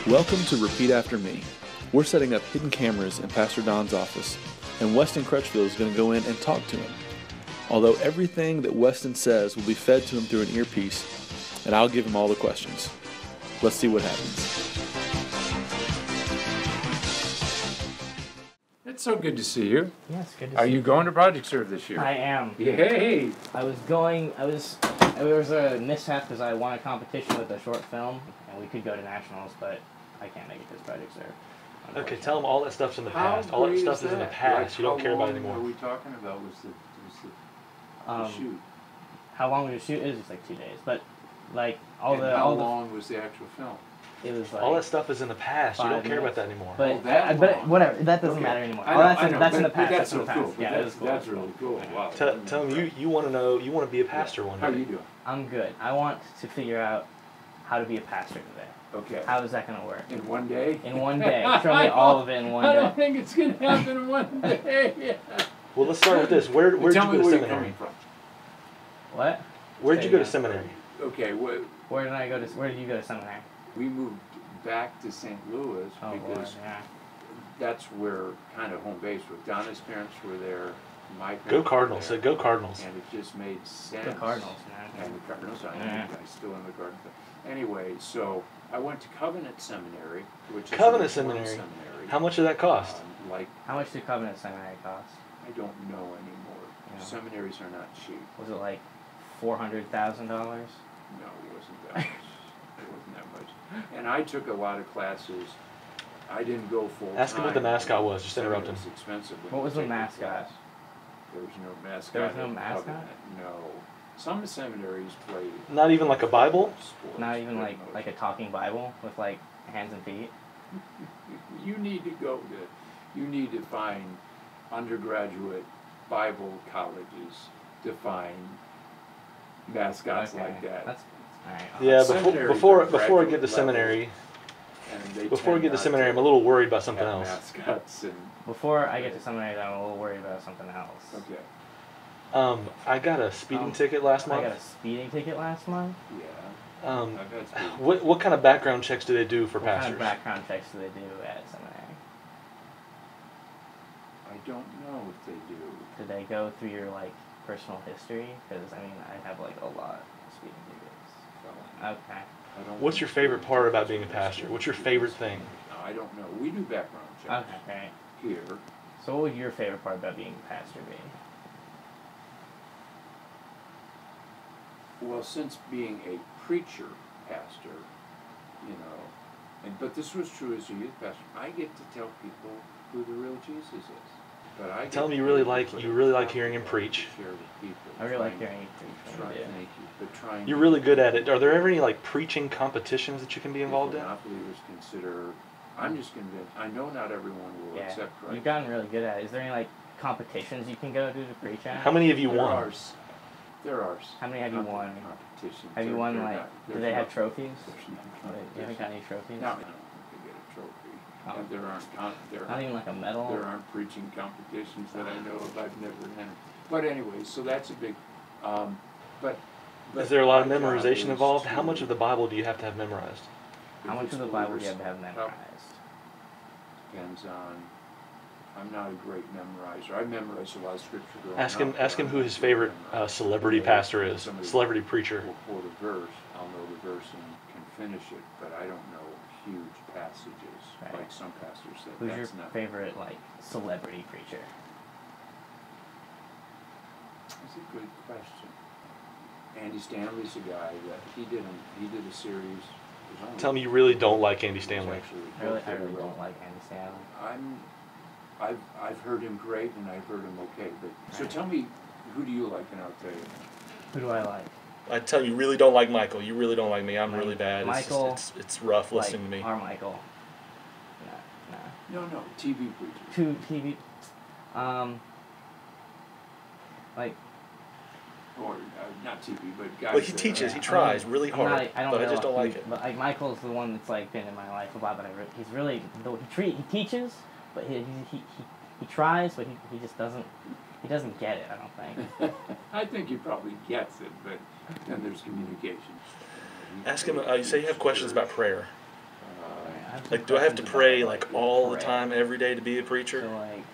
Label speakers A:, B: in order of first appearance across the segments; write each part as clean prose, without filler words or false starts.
A: Welcome to Repeat After Me. We're setting up hidden cameras in Pastor Don's office, and Weston Crutchfield is going to go in and talk to him. Although everything that Weston says will be fed to him through an earpiece, and I'll give him all the questions. Let's see what happens.
B: It's so good to see you.
C: Yes, good to see you.
B: Are you going to Project Serve this year?
C: I am.
B: Yay!
C: There was a mishap because I won a competition with a short film, and we could go to nationals, but I can't make it this Project Serve.
D: Okay, tell them all that stuff's in the past. All that stuff is in the past. You don't care about it anymore.
B: How long are we talking about was the shoot?
C: How long was the shoot? It was just like 2 days, but like
B: How long was the actual film?
C: It was like
D: all that stuff is in the past. You don't care about that anymore.
C: But but whatever, that doesn't matter anymore. That's in the past.
B: That's
C: in the
B: so
C: past.
B: cool.
C: Yeah, it was cool.
B: That's really cool. Wow.
D: Tell them you want to know. You want to be a pastor one day.
B: How are you doing?
C: I'm good. I want to figure out how to be a pastor today.
B: Okay.
C: How is that going to work?
B: In one day?
C: In one day. Show me all of it in one day.
B: I don't think it's going to happen in one day.
D: Well, let's start with this. Where did you go to seminary?
B: You're coming from.
C: What?
D: Where did you go to seminary?
B: Okay.
C: Where did you go to seminary?
B: We moved back to St. Louis because that's where kind of home base was. Donna's parents were there. My parents
D: Go Cardinals.
B: were there,
D: Go Cardinals.
B: and it just made sense.
C: The Cardinals, man.
B: And the Cardinals, I still in the Cardinals. Anyway, so I went to Covenant Seminary, which is
D: Covenant
B: a Reformed
D: Seminary.
B: seminary.
D: How much did that cost?
C: How much did Covenant Seminary cost?
B: I don't know anymore.
C: Yeah.
B: Seminaries are not cheap.
C: Was it like $400,000?
B: No, it wasn't that much. It wasn't that much. And I took a lot of classes. I didn't go full time.
D: Ask him what the mascot was. Just interrupt him.
B: It was expensive.
C: What was the mascot?
B: There was no mascot.
C: There was no mascot?
B: Covenant. No. Some seminaries play.
D: Not even like a Bible?
B: Sports,
C: Not even like a talking Bible with like hands and feet?
B: You need to find undergraduate Bible colleges to find mascots like that.
C: That's all right.
D: Yeah, before I get to seminary, I'm a little worried about something else.
B: Mascots and
C: Before I get to seminary, I'm a little worried about something else.
B: okay.
D: I got a speeding ticket last month.
C: I got a speeding ticket last month?
B: Yeah. I've had speeding.
D: What kind of background checks do they do for pastors?
C: What kind of background checks do they do at seminary?
B: I don't know if they do.
C: Do they go through your like personal history? Because I mean, I have like a lot of speeding tickets. So, okay.
D: What's your favorite part about being a pastor? What's your favorite thing?
B: No, I don't know. We do background checks
C: Okay.
B: here.
C: So what would your favorite part about being a pastor be?
B: Well, since being a preacher pastor, but this was true as a youth pastor, I get to tell people who the real Jesus is. But I
D: tell them you really like hearing him preach.
B: Share with people.
C: I really like hearing you preach.
B: Thank you. But trying.
D: You're really good at it. Are there ever any like preaching competitions that you can be involved in?
B: Not believers consider. I'm just convinced. I know not everyone will accept Christ.
C: You've gotten really good at it. Is there any like competitions you can go to preach at?
D: How many have you won?
B: There are.
C: How many have you won?
B: Competitions.
C: Have you won like? Do they have trophies?
B: You
C: haven't got any trophies?
B: No, I don't think they get a trophy.
C: Oh.
B: And there aren't.
C: Not even like a medal.
B: There aren't preaching competitions that I know of. I've never entered. But anyway, so that's a big. But
D: is there a lot of memorization involved? How much of the Bible do you have to have memorized?
C: How much of the Bible do you have to have memorized?
B: Depends on. I'm not a great memorizer. I memorized a lot of scripture growing up.
D: Ask him who his favorite celebrity pastor is. Celebrity preacher.
B: Will quote a verse. I'll know the verse and can finish it, but I don't know huge passages like some pastors say.
C: Who's your favorite like celebrity preacher?
B: That's a good question. Andy Stanley's a guy that he did a series.
D: Tell me you really don't like Andy Stanley.
C: I really don't like Andy Stanley.
B: I've heard him great and I've heard him okay. But so tell me, who do you like, and I'll tell you.
C: Who do I like?
D: I tell you really don't like Michael. You really don't like me. I'm really bad.
C: Michael.
D: It's rough listening to me.
C: Our Michael.
B: No, TV preacher.
C: TV. Like.
B: Or not TV, but guys.
D: Well, he teaches. He tries really hard. But I just don't like it.
C: But like Michael's the one that's like been in my life a lot. But he's really he teaches, but he tries, but he just doesn't. He doesn't get it, I don't think.
B: I think he probably gets it, but then there's communication.
D: Ask him, you say you have questions about prayer.
C: have some
D: Like, do I have to
C: questions
D: pray
C: about,
D: like all the
C: prayer.
D: time, every day to be a preacher?
C: So like,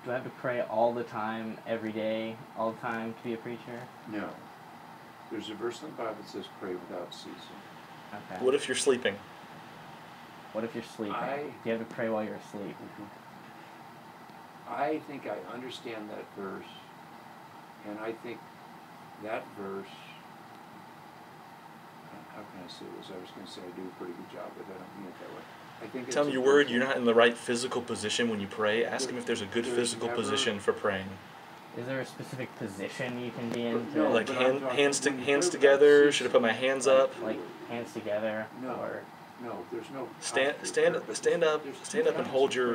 C: do I have to pray all the time, every day, all the time to be a preacher?
B: No. There's a verse in the Bible that says pray without ceasing.
C: Okay.
D: What if you're sleeping?
C: What if you're sleeping? Do you have to pray while you're asleep?
B: I think I understand that verse, and I think that verse, how can I say this? I was going to say I do a pretty good job, but I don't mean it that way. I think
D: Tell me you're worried you're not in the right physical position when you pray. Ask him if there's a good physical position for praying.
C: Is there a specific position you can be in?
B: No,
D: Like
B: but
D: hands together. Should I put my hands up?
C: Like hands together?
B: No.
C: Or
B: No, there's no
D: stand up.
B: There's
D: Stand up
B: two
D: and
B: kinds
D: hold
B: of
D: your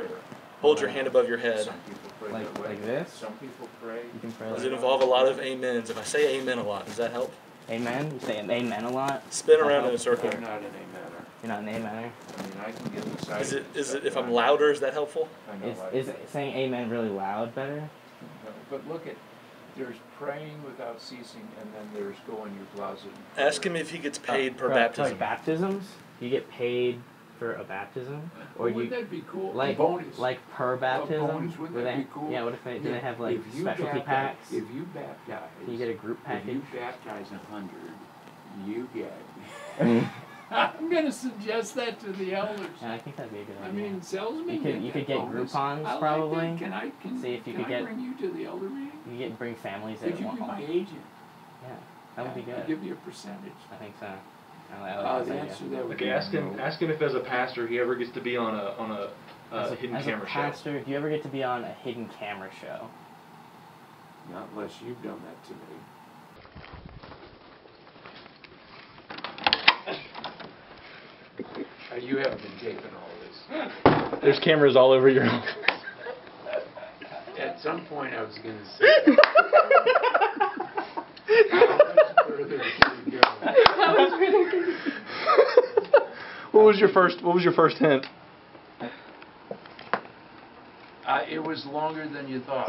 B: prayer.
D: hand above your head.
B: Some people pray
C: Like-
B: that way.
C: like this?
B: Some people pray.
C: you can pray
D: Does
C: like
D: it involve a lot of amens? If I say amen a lot, does that help?
C: amen? You say amen a lot?
D: Spin
C: Does that
D: around in
C: help?
D: a circle.
B: I'm not an amener.
C: You're not an amener?
B: I mean, I can get excited.
D: Is it if I'm louder, is that helpful?
B: I know,
C: Is saying amen really loud better?
B: No, but look at, there's praying without ceasing, and then there's go in your closet. And
D: Ask
B: pray.
D: him if he gets paid per
C: Like
D: baptism.
C: baptisms? You get paid for a baptism? Or
B: Wouldn't
C: you
B: that be cool?
C: like
B: A bonus.
C: like per baptism?
B: bonus, wouldn't
C: Where
B: that
C: they-
B: be cool?
C: Yeah, what if they do they have like
B: If you
C: specialty
B: baptize-
C: packs?
B: If you baptize,
C: You get a group
B: if
C: package?
B: you baptize 100, you get. I'm gonna suggest that to the elders.
C: Yeah, I think that'd be a good
B: I
C: idea.
B: mean, salesmen
C: You could- you could get
B: bonus.
C: Groupons,
B: I like
C: probably.
B: that. Can
C: See if you
B: can
C: could
B: I
C: get-
B: bring you to the elder meeting?
C: You get bring families
B: Could
C: that
B: you
C: want
B: be my
C: home.
B: agent?
C: Yeah, that would be
B: I'll
C: good.
B: give you a percentage.
C: I think so. I like
B: The
C: that
B: answer to
C: idea.
B: that would
D: Okay,
B: be
D: ask him.
B: no.
D: Ask him if as a pastor he ever gets to be on a hidden
C: As
D: camera
C: a pastor, do you ever get to be on a hidden camera show?
B: Not unless you've done that to me. You haven't been taping all this.
D: There's cameras all over your office.
B: At some point, I was going to say. How much further can we go?
D: What was your first hint?
B: It was longer than you thought.